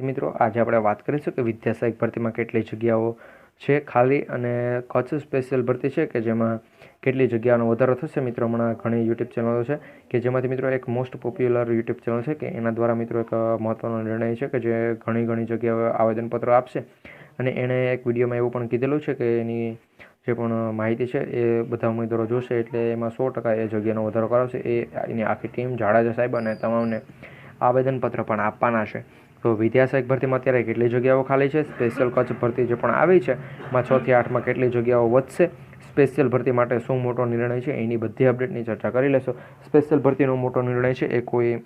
મિત્રો આજે આપણે વાત કરીશું કે વિદ્યા સહાયક ભરતીમાં કેટલી જગ્યાઓ છે ખાલી અને કચ્છ સ્પેશિયલ ભરતી છે કે જેમાં કેટલી જગ્યાનો વધારો થશે. મિત્રો હમણાં ઘણી યુટ્યુબ ચેનલો છે કે જેમાંથી મિત્રો એક મોસ્ટ પોપ્યુલર યુટ્યુબ ચેનલ છે કે એના દ્વારા મિત્રો એક મહત્ત્વનો નિર્ણય છે કે જે ઘણી જગ્યાએ આવેદનપત્રો આપશે અને એણે એક વિડીયોમાં એવું પણ કીધેલું છે કે એની જે પણ માહિતી છે એ બધા ઉમેદવારો જોશે એટલે એમાં 100% એ જગ્યાનો વધારો કરાવશે. એની આખી ટીમ જાડેજા સાહેબ અને તમામને આવેદનપત્ર પણ આપવાના છે. તો વિદ્યા સહાયક ભરતીમાં અત્યારે કેટલી જગ્યાઓ ખાલી છે, સ્પેશિયલ કચ્છ ભરતી જે પણ આવી છે એમાં 6 થી 8માં કેટલી જગ્યાઓ વધશે, સ્પેશિયલ ભરતી માટે શું મોટો નિર્ણય છે એની બધી અપડેટની ચર્ચા કરી લેશો. સ્પેશિયલ ભરતીનો મોટો નિર્ણય છે એ કોઈ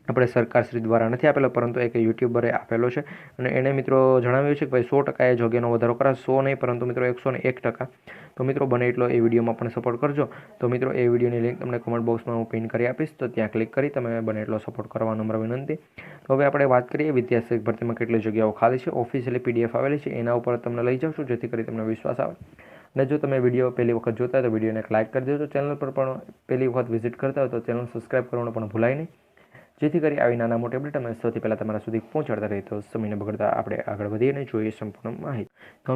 આપણે સરકારશ્રી દ્વારા નથી આપેલો પરંતુ એક યુટ્યુબરે આપેલો છે અને એણે મિત્રો જણાવ્યું છે કે ભાઈ 100% એ જગ્યાનો વધારો કરાશે. 100 નહીં પરંતુ મિત્રો 101%. તો મિત્રો બને એટલો એ વિડીયોમાં પણ સપોર્ટ કરજો. તો મિત્રો એ વિડીયોની લિંક તમને કમેન્ટ બોક્સમાં હું પિન કરી આપીશ તો ત્યાં ક્લિક કરી તમે બને એટલો સપોર્ટ કરવા નમ્ર વિનંતી. તો હવે આપણે વાત કરીએ વિદ્યા સહાયક ભરતીમાં કેટલી જગ્યાઓ ખાલી છે. ઓફિશિયલી PDF આવેલી છે એના ઉપર તમને લઈ જાઉં છું જેથી કરી તમને વિશ્વાસ આવે. અને જો તમે વિડીયો પહેલી વખત જોતા હોય તો વિડીયોને એક લાઇક કરી દેજો. ચેનલ પર પણ પહેલી વખત વિઝિટ કરતા હોય તો ચેનલ સબસ્ક્રાઈબ કરવાનું પણ ભૂલાય નહીં જેથી કરી આવી નાના મોટી અપડેટ અમે સૌથી પહેલાં તમારા સુધી પહોંચાડતા રહીએ. તો સમયને બગડતા આપણે આગળ વધીએ અને જોઈએ સંપૂર્ણ માહિતી. તો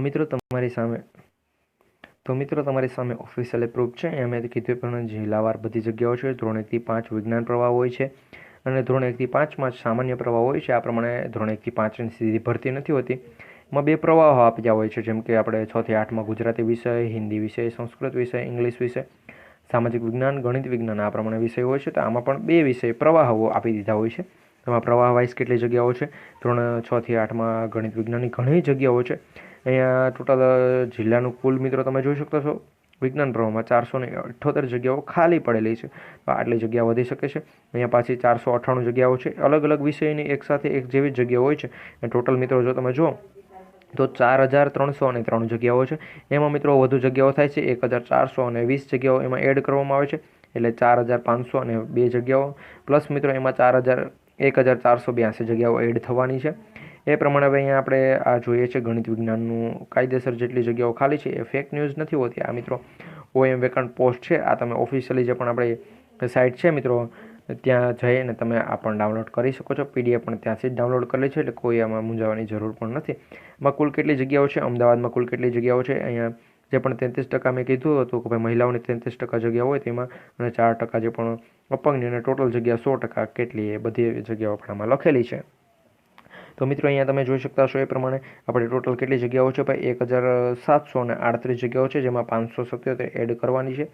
મિત્રો તમારી સામે ઓફિશિયલ પ્રૂફ છે. એમ મેં કીધું પણ જિલ્લાવાર બધી જગ્યાઓ છે. ધોરણ 1 થી 5 વિજ્ઞાન પ્રવાહ હોય છે અને ધોરણ 1 થી 5માં સામાન્ય પ્રવાહ હોય છે. આ પ્રમાણે ધોરણ 1 થી 5ની સીધી ભરતી નથી હોતી. એમાં 2 પ્રવાહો આપ્યા હોય છે જેમ કે આપણે 6 થી 8માં ગુજરાતી વિષય, હિન્દી વિષય, સંસ્કૃત વિષય, ઇંગ્લિશ વિષય, સામાજિક વિજ્ઞાન, ગણિત વિજ્ઞાન આ પ્રમાણે વિષય હોય છે. તો આમાં પણ 2 વિષય પ્રવાહો આપી દીધા હોય છે. એમાં પ્રવાહ વાઇઝ કેટલી જગ્યાઓ છે. ધોરણ 6 થી 8માં ગણિત વિજ્ઞાનની ઘણી જગ્યાઓ છે. અહીંયા ટોટલ જિલ્લાનું કુલ મિત્રો તમે જોઈ શકતા છો વિજ્ઞાન પ્રવાહમાં 478 જગ્યાઓ ખાલી પડેલી છે. તો આટલી જગ્યા વધી શકે છે. અહીંયા પાછી 498 જગ્યાઓ છે. અલગ અલગ વિષયની એકસાથે એક જેવી જ જગ્યાઓ હોય છે. અને ટોટલ મિત્રો જો તમે જુઓ તો 4303 જગ્યાઓ છે. એમાં મિત્રો વધુ જગ્યાઓ થાય છે 1420 જગ્યાઓ એમાં એડ કરવામાં આવે છે એટલે 4502 જગ્યાઓ પ્લસ મિત્રો એમાં 1482 જગ્યાઓ એડ થવાની છે. એ પ્રમાણે હવે અહીંયા આપણે આ જોઈએ છે ગણિત વિજ્ઞાનનું કાયદેસર જેટલી જગ્યાઓ ખાલી છે એ ફેક ન્યૂઝ નથી હોતી. આ મિત્રો OM વેકન્ટ પોસ્ટ છે. આ તમે ઓફિશિયલી જે પણ આપણે સાઇટ છે મિત્રો ત્યાં જઈને તમે આ પણ ડાઉનલોડ કરી શકો છો. PDF પણ ત્યાંથી જ ડાઉનલોડ કરેલી છે એટલે કોઈ આમાં મૂંઝાવાની જરૂર પણ નથી. એમાં કુલ કેટલી જગ્યાઓ છે, અમદાવાદમાં કુલ કેટલી જગ્યાઓ છે, અહીંયા જે પણ 33% મેં કીધું હતું કે ભાઈ મહિલાઓની 33% જગ્યા હોય તેમાં અને 4% જે પણ અપંગની અને ટોટલ જગ્યા 100% કેટલી એ બધી જગ્યાઓ પણ આમાં લખેલી છે. તો મિત્રો અહીંયા તમે જોઈ શકતા હશો એ પ્રમાણે આપણે ટોટલ કેટલી જગ્યાઓ છે ભાઈ 1738 જગ્યાઓ છે જેમાં 577 એડ કરવાની છે.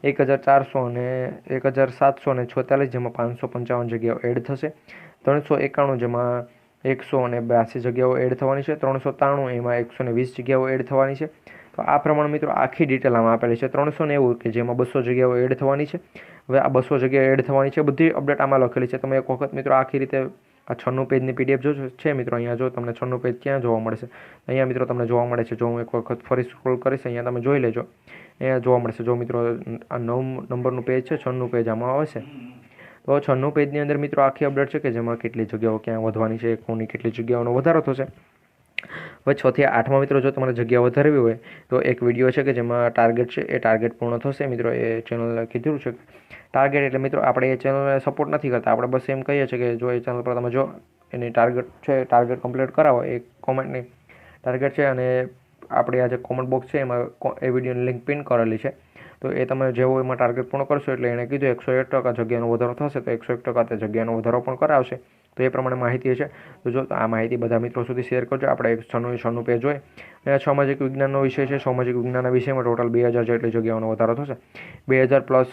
1746 જેમાં 555 જગ્યાઓ એડ થશે. 391 જેમાં 182 જગ્યાઓ એડ થવાની છે. 393 એમાં 120 જગ્યાઓ એડ થવાની છે. તો આ પ્રમાણે મિત્રો આખી ડિટેલ આમાં આપેલી છે. 390 કે જેમાં 200 જગ્યાઓ એડ થવાની છે. હવે આ 200 જગ્યાએ એડ થવાની છે બધી અપડેટ આમાં લખેલી છે. તમે એક વખત મિત્રો આખી રીતે આ 96 પેજની PDF જો છે મિત્રો અહીંયા જો તમને 96 પેજ ક્યાં જોવા મળશે. અહીંયા મિત્રો તમને જોવા મળે છે. જો હું એક વખત ફરી સ્ક્રોલ કરીશ અહીંયા તમે જોઈ લેજો. અહીંયા જોવા મળશે. જો મિત્રો આ 9 નંબરનું પેજ છે 96 પેજ આમાં આવશે. તો 96 પેજની અંદર મિત્રો આખી અપડેટ છે કે જેમાં કેટલી જગ્યાઓ ક્યાં વધવાની છે, કોની કેટલી જગ્યાઓનો વધારો થશે. હવે 6 થી 8માં મિત્રો જો તમારે જગ્યા વધારવી હોય તો એક વિડીયો છે કે જેમાં ટાર્ગેટ છે એ ટાર્ગેટ પૂર્ણ થશે. મિત્રો એ ચેનલ કીધું છે ટાર્ગેટ એટલે મિત્રો આપણે એ ચેનલને સપોર્ટ નથી કરતા. આપણે બસ એમ કહીએ છીએ કે જો એ ચેનલ પર તમે જો એની ટાર્ગેટ છે ટાર્ગેટ કમ્પ્લીટ કરાવો એ કોમેન્ટની ટાર્ગેટ છે અને આપણે આ જે કોમેન્ટ બોક્સ છે એમાં એ વિડીયોની લિંક પિન કરેલી છે. તો એ તમે જેવો એમાં ટાર્ગેટ પૂર્ણ કરશો એટલે એણે કીધું 101% જગ્યાનો વધારો થશે તો 101% તે જગ્યાનો વધારો પણ કરાવશે. તો એ પ્રમાણે માહિતી છે. તો જો આ માહિતી બધા મિત્રો સુધી શેર કરજો. આપણે 96 પેજ જોઈએ અને સામાજિક વિજ્ઞાનનો વિષય છે. સામાજિક વિજ્ઞાનના વિષયમાં ટોટલ 2000 જેટલી જગ્યાઓનો વધારો થશે. 2000 પ્લસ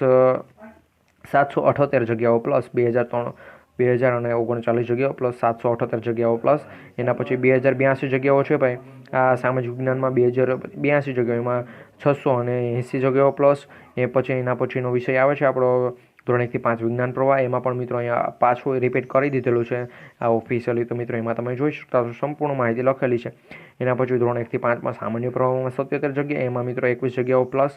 778 જગ્યાઓ પ્લસ 2039 જગ્યાઓ પ્લસ 778 જગ્યાઓ પ્લસ એના પછી 2082 જગ્યાઓ છે ભાઈ આ સામાજિક વિજ્ઞાનમાં 2082 જગ્યાઓ એમાં 680 જગ્યાઓ પ્લસ એ પછી એના પછીનો વિષય આવે છે આપણો ધોરણ 1 થી 5 વિજ્ઞાન પ્રવાહ. એમાં પણ મિત્રો અહીંયા પાછું રિપીટ કરી દીધેલું છે આ ઓફિશિયલી. તો મિત્રો એમાં તમે જોઈ શકતા છો સંપૂર્ણ માહિતી લખેલી છે. એના પછી ધોરણ 1 થી 5માં સામાન્ય પ્રવાહમાં 77 જગ્યા એમાં મિત્રો 21 જગ્યાઓ પ્લસ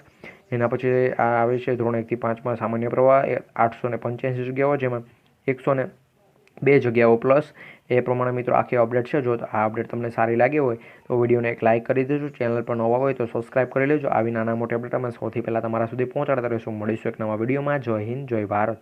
એના પછી આ આવે છે ધોરણ 1 થી 5માં સામાન્ય પ્રવાહ 885 જગ્યાઓ જેમાં 102 જગ્યાઓ પ્લસ. એ પ્રમાણે મિત્રો આખી અપડેટ છે. જો આ અપડેટ તમને સારી લાગી હોય તો વિડીયોને એક લાઇક કરી દેજો. ચેનલ પર નવા હોય તો સબસ્ક્રાઈબ કરી લેજો. આવી નાના મોટી અપડેટ અમે સૌથી પહેલાં તમારા સુધી પહોંચાડતા રહીશું. મળીશું એક નવા વિડીયોમાં. જય હિન્દ, જય ભારત.